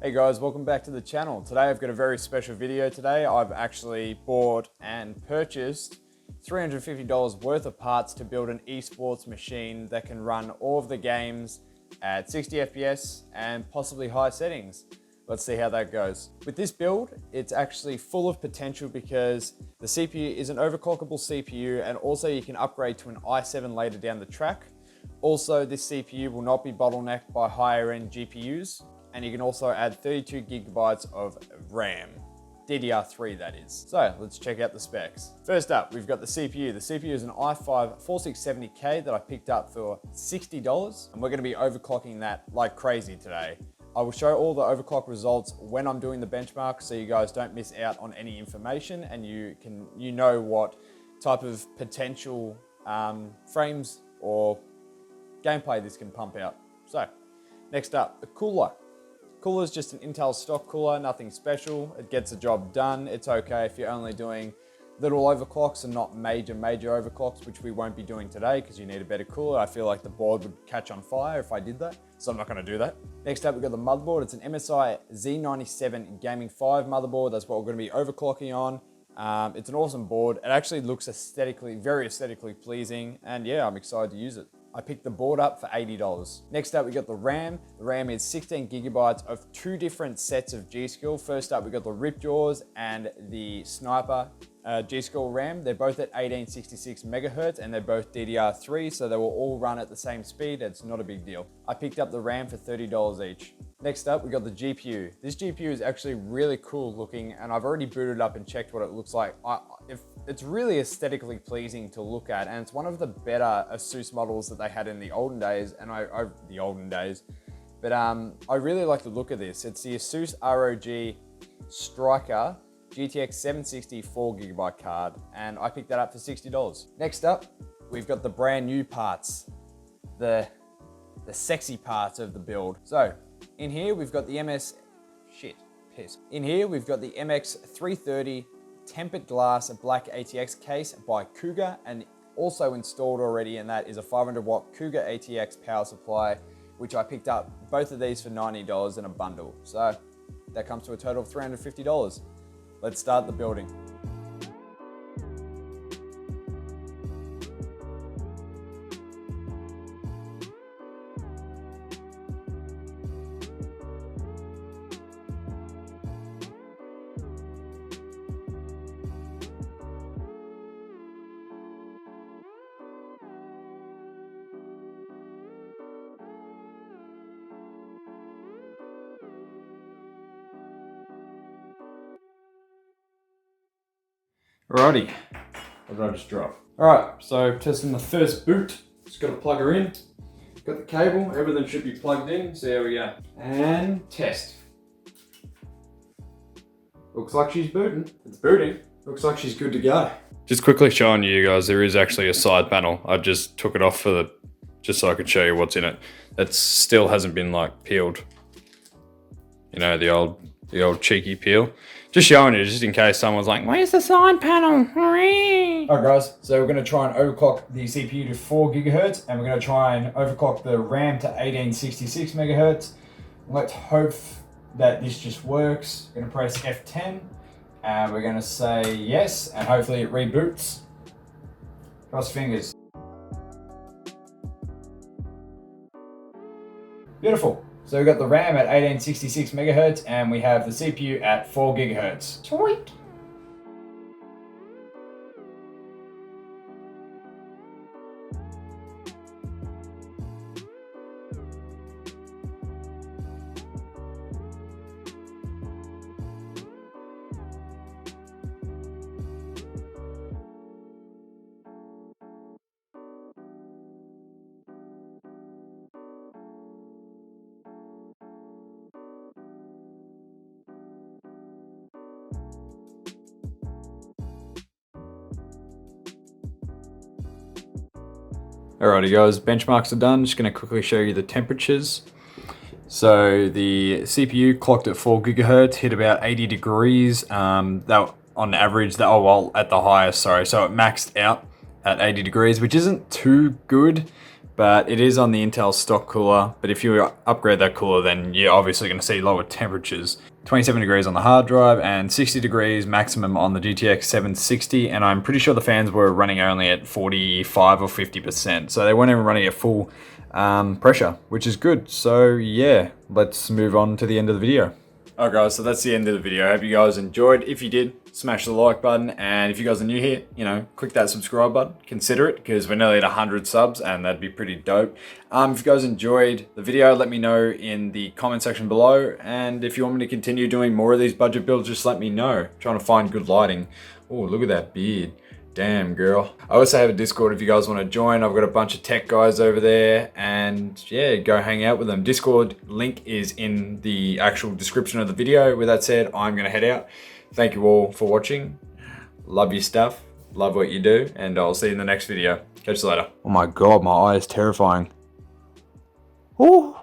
Hey guys, welcome back to the channel. Today I've got a very special video today. I've actually bought and purchased $350 worth of parts to build an esports machine that can run all of the games at 60 FPS and possibly high settings. Let's see how that goes. With this build, it's actually full of potential because the CPU is an overclockable CPU and also you can upgrade to an i7 later down the track. Also, this CPU will not be bottlenecked by higher end GPUs. And you can also add 32 gigabytes of RAM, DDR3 that is. So let's check out the specs. First up, we've got the CPU. The CPU is an i5 4670K that I picked up for $60, and we're gonna be overclocking that like crazy today. I will show all the overclock results when I'm doing the benchmark so you guys don't miss out on any information and you know what type of potential frames or gameplay this can pump out. So next up, the cooler. Cooler is just an Intel stock cooler, nothing special. It gets the job done. It's okay if you're only doing little overclocks and not major overclocks, which we won't be doing today because you need a better cooler. I feel like the board would catch on fire if I did that, so I'm not gonna do that. Next up, we've got the motherboard. It's an MSI Z97 Gaming 5 motherboard. That's what we're gonna be overclocking on. It's an awesome board. It actually looks very aesthetically pleasing, and yeah, I'm excited to use it. I picked the board up for $80. Next up, we got the RAM. The RAM is 16 gigabytes of two different sets of G.Skill. First up, we got the Ripjaws and the Sniper G.Skill RAM. They're both at 1866 megahertz and they're both DDR3, so they will all run at the same speed. It's not a big deal. I picked up the RAM for $30 each. Next up, we got the GPU. This GPU is actually really cool looking, and I've already booted up and checked what it looks like. It's really aesthetically pleasing to look at, and it's one of the better ASUS models that they had in the olden days, and I really like the look of this. It's the ASUS ROG Striker GTX 760 4GB card, and I picked that up for $60. Next up, we've got the brand new parts, the sexy parts of the build. So in here we've got the In here we've got the MX330 tempered glass black ATX case by Cougar, and also installed already in that is a 500 watt Cougar ATX power supply, which I picked up both of these for $90 in a bundle. So that comes to a total of $350. Let's start the building. Alrighty, what did I just drop? Alright, so testing the first boot. Just gotta plug her in. Got the cable, everything should be plugged in, so there we go. And test. Looks like she's booting. It's booting. Looks like she's good to go. Just quickly showing you guys, there is actually a side panel. I just took it off just so I could show you what's in it. It still hasn't been like peeled. You know, the old cheeky peel. Just showing you, just in case someone's like, where's the side panel? Alright guys, so we're going to try and overclock the CPU to 4 gigahertz, and we're going to try and overclock the RAM to 1866 megahertz. Let's hope that this just works. We're going to press F10, and we're going to say yes, and hopefully it reboots. Cross fingers. Beautiful. So we've got the RAM at 1866 megahertz and we have the CPU at 4 gigahertz. Sweet. Alrighty guys, benchmarks are done. Just gonna quickly show you the temperatures. So the CPU clocked at 4 gigahertz, hit about 80 degrees. That on average, at the highest, sorry. So it maxed out at 80 degrees, which isn't too good, but it is on the Intel stock cooler. But if you upgrade that cooler, then you're obviously going to see lower temperatures. 27 degrees on the hard drive and 60 degrees maximum on the GTX 760. And I'm pretty sure the fans were running only at 45 or 50%. So they weren't even running at full pressure, which is good. So yeah, let's move on to the end of the video. Alright guys, so that's the end of the video. I hope you guys enjoyed. If you did, smash the like button, and if you guys are new here, click that subscribe button. Consider it, because we're nearly at 100 subs, and that'd be pretty dope. If you guys enjoyed the video, let me know in the comment section below, and if you want me to continue doing more of these budget builds, just let me know. Trying to find good lighting. Oh, look at that beard. Damn, girl. I also have a Discord if you guys want to join. I've got a bunch of tech guys over there, and yeah, go hang out with them. Discord link is in the actual description of the video. With that said, I'm going to head out. Thank you all for watching. Love your stuff. Love what you do, and I'll see you in the next video. Catch you later. Oh my God, my eye is terrifying. Ooh.